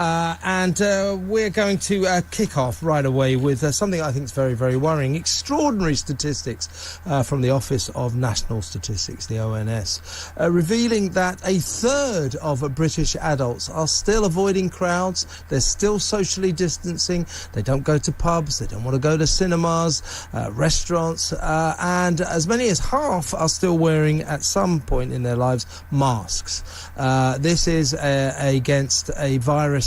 And we're going to kick off right away with something I think is very, very worrying. Extraordinary statistics from the Office of National Statistics, the ONS, revealing that a third of British adults are still avoiding crowds. They're still socially distancing. They don't go to pubs. They don't want to go to cinemas, restaurants. And as many as half are still wearing, at some point in their lives, masks. This is against a virus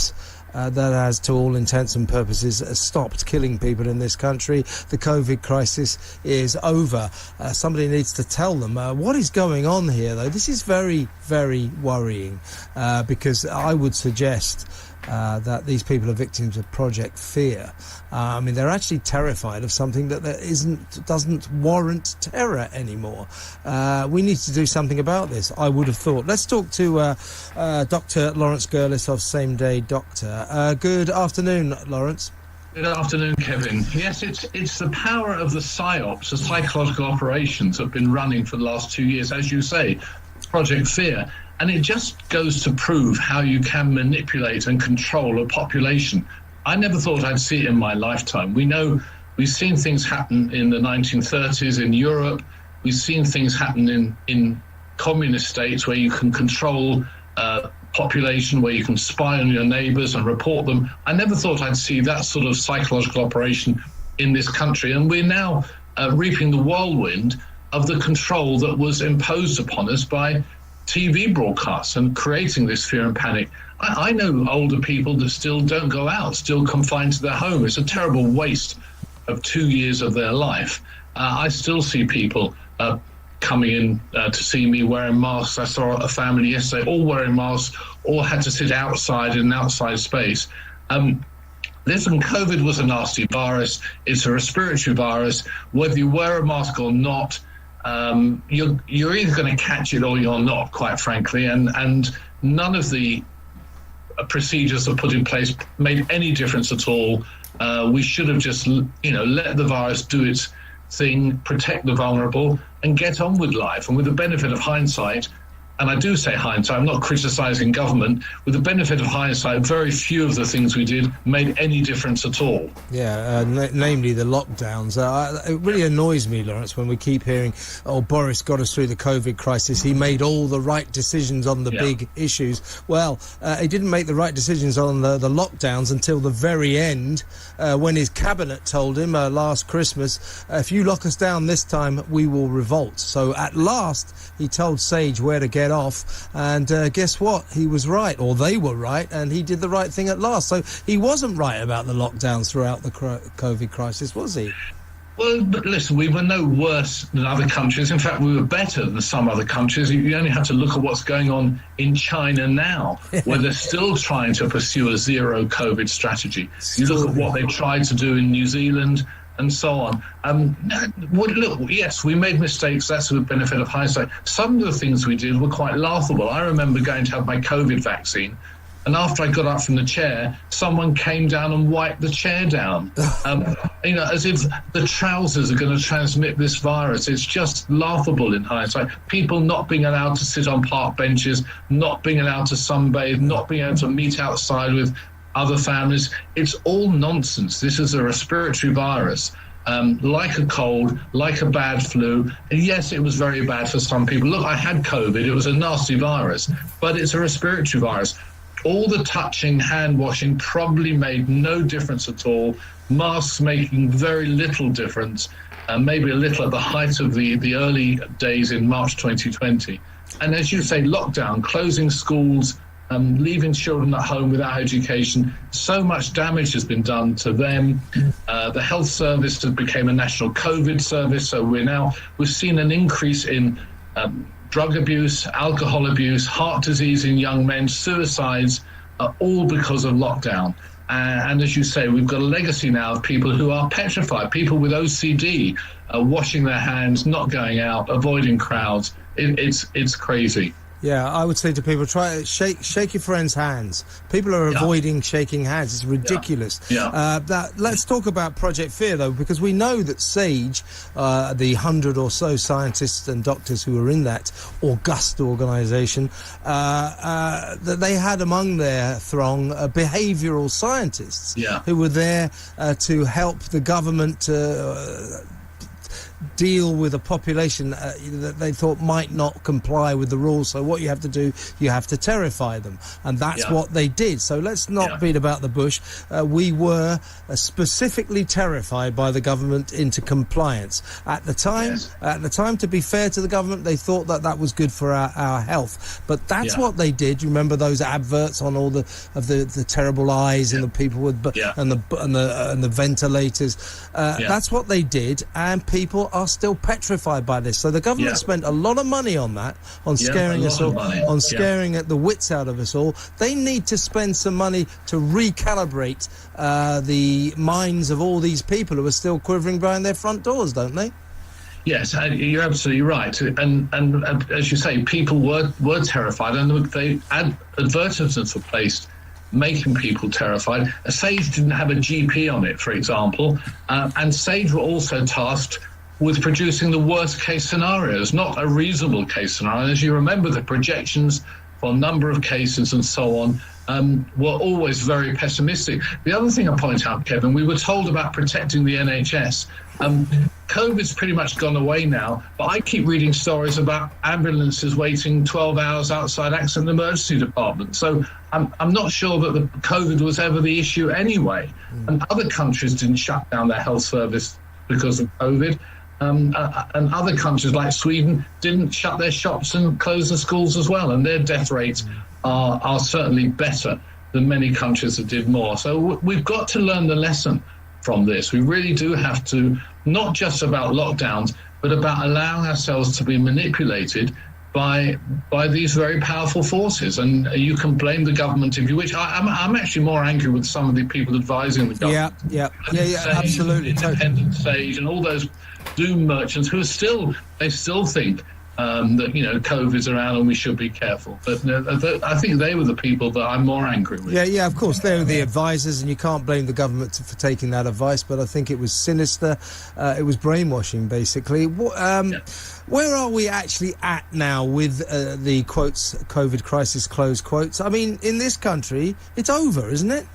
that has, to all intents and purposes, stopped killing people in this country. The COVID crisis is over. Somebody needs to tell them what is going on here, though. This is very, very worrying, because I would suggest that these people are victims of Project Fear. I mean, they're actually terrified of something that doesn't warrant terror anymore. We need to do something about this, I would have thought. Let's talk to Dr Laurence Gerlis of SameDayDoctor. Good afternoon, Laurence. Good afternoon, Kevin. Yes, it's the power of the PSYOPs, the psychological operations that have been running for the last 2 years, as you say, Project Fear. And it just goes to prove how you can manipulate and control a population. I never thought I'd see it in my lifetime. We've seen things happen in the 1930s in Europe. We've seen things happen in communist states where you can control population, where you can spy on your neighbors and report them. I never thought I'd see that sort of psychological operation in this country. And we're now reaping the whirlwind of the control that was imposed upon us by TV broadcasts and creating this fear and panic. I know older people that still don't go out, still confined to their home. It's a terrible waste of 2 years of their life. I still see people coming in to see me wearing masks. I saw a family yesterday all wearing masks, all had to sit outside in an outside space. Listen, COVID was a nasty virus. It's a respiratory virus. Whether you wear a mask or not, you're either going to catch it or you're not, quite frankly, and none of the procedures that are put in place made any difference at all. We should have just, let the virus do its thing, protect the vulnerable, and get on with life. And with the benefit of hindsight, and I do say hindsight, I'm not criticizing government, with the benefit of hindsight, very few of the things we did made any difference at all. Yeah, namely the lockdowns. It really annoys me, Laurence, when we keep hearing, Boris got us through the COVID crisis. He made all the right decisions on the big issues. Well, he didn't make the right decisions on the lockdowns until the very end, when his cabinet told him last Christmas, if you lock us down this time, we will revolt. So at last, he told Sage where to get off, and guess what? He was right, or they were right, and he did the right thing at last. So he wasn't right about the lockdowns throughout the COVID crisis, was he? Well, but listen, we were no worse than other countries. In fact, we were better than some other countries. You only have to look at what's going on in China now, where they're still trying to pursue a zero COVID strategy. You look at what they tried to do in New Zealand, and so on. Look, yes, we made mistakes. That's the benefit of hindsight. Some of the things we did were quite laughable. I remember going to have my COVID vaccine, and after I got up from the chair, someone came down and wiped the chair down, as if the trousers are going to transmit this virus. It's just laughable in hindsight. People not being allowed to sit on park benches, not being allowed to sunbathe, not being able to meet outside with other families. It's all nonsense. This is a respiratory virus, like a cold, like a bad flu. And yes, it was very bad for some people. Look, I had COVID. It was a nasty virus, but it's a respiratory virus. All the touching, hand washing probably made no difference at all. Masks making very little difference, maybe a little at the height of the early days in March 2020. And as you say, lockdown, closing schools, leaving children at home without education. So much damage has been done to them. The health service became a national COVID service, so we've seen an increase in drug abuse, alcohol abuse, heart disease in young men, suicides, all because of lockdown. And as you say, we've got a legacy now of people who are petrified, people with OCD, washing their hands, not going out, avoiding crowds. It's crazy. Yeah, I would say to people, try shake your friends' hands. People are avoiding shaking hands. It's ridiculous. Let's talk about Project Fear, though, because we know that SAGE, the 100 or so scientists and doctors who were in that august organisation, that they had among their throng behavioural scientists who were there to help the government deal with a population that they thought might not comply with the rules. So what you have to do, you have to terrify them, and that's what they did. So let's not beat about the bush. We were specifically terrified by the government into compliance at the time. At the time, to be fair to the government, they thought that that was good for our health. But that's what they did. You remember those adverts on all the terrible eyes and the people with and the ventilators. That's what they did, and people are still petrified by this. So the government spent a lot of money on that, on scaring us all, on scaring the wits out of us all. They need to spend some money to recalibrate the minds of all these people who are still quivering behind their front doors, don't they? Yes, you're absolutely right. And as you say, people were terrified, and advertisements were placed making people terrified. SAGE didn't have a GP on it, for example, and SAGE were also tasked with producing the worst case scenarios, not a reasonable case scenario. As you remember, the projections for a number of cases and so on were always very pessimistic. The other thing I point out, Kevin, we were told about protecting the NHS. COVID's pretty much gone away now, but I keep reading stories about ambulances waiting 12 hours outside accident emergency department. So I'm not sure that the COVID was ever the issue anyway. And other countries didn't shut down their health service because of COVID. And other countries like Sweden didn't shut their shops and close the schools as well, and their death rates are certainly better than many countries that did more. So we've got to learn the lesson from this. We really do have to, not just about lockdowns, but about allowing ourselves to be manipulated by these very powerful forces. And you can blame the government if you wish. I'm actually more angry with some of the people advising the government. Absolutely. Independent SAGE and all those doom merchants who are still think that COVID's around and we should be careful. But I think they were the people that I'm more angry with. Yeah, of course, they were the advisors, and you can't blame the government for taking that advice. But I think it was sinister. It was brainwashing, basically. Where are we actually at now with the quotes, COVID crisis, close quotes? I mean, in this country, it's over, isn't it?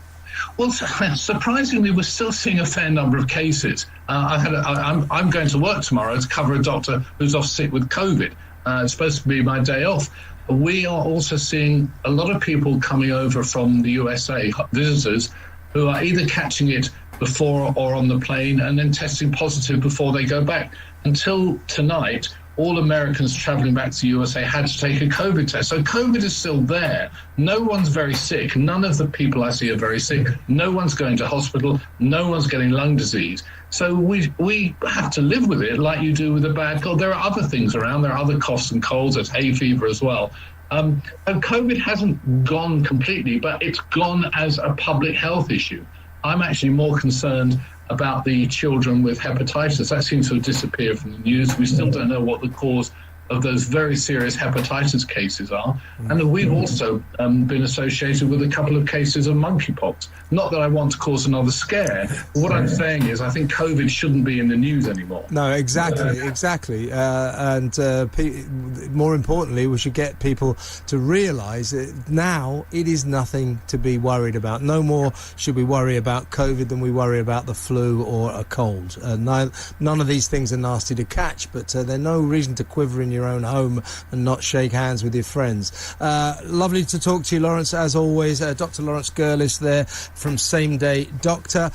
Well, surprisingly, we're still seeing a fair number of cases. I'm going to work tomorrow to cover a doctor who's off sick with COVID. It's supposed to be my day off. We are also seeing a lot of people coming over from the USA, visitors, who are either catching it before or on the plane and then testing positive before they go back. Until tonight, all Americans travelling back to the USA had to take a COVID test. So COVID is still there. No one's very sick. None of the people I see are very sick. No one's going to hospital. No one's getting lung disease. So we have to live with it like you do with a bad cold. There are other things around. There are other coughs and colds. There's hay fever as well. And COVID hasn't gone completely, but it's gone as a public health issue. I'm actually more concerned about the children with hepatitis. That seems to have disappeared from the news. We still don't know what the cause of those very serious hepatitis cases are. And we've also been associated with a couple of cases of monkeypox. Not that I want to cause another scare. But what I'm saying is I think COVID shouldn't be in the news anymore. No, exactly. And more importantly, we should get people to realise that now it is nothing to be worried about. No more should we worry about COVID than we worry about the flu or a cold. None of these things are nasty to catch, but there's no reason to quiver in your own home and not shake hands with your friends. Lovely to talk to you, Laurence, as always. Dr Laurence Gerlis there from Same Day Doctor.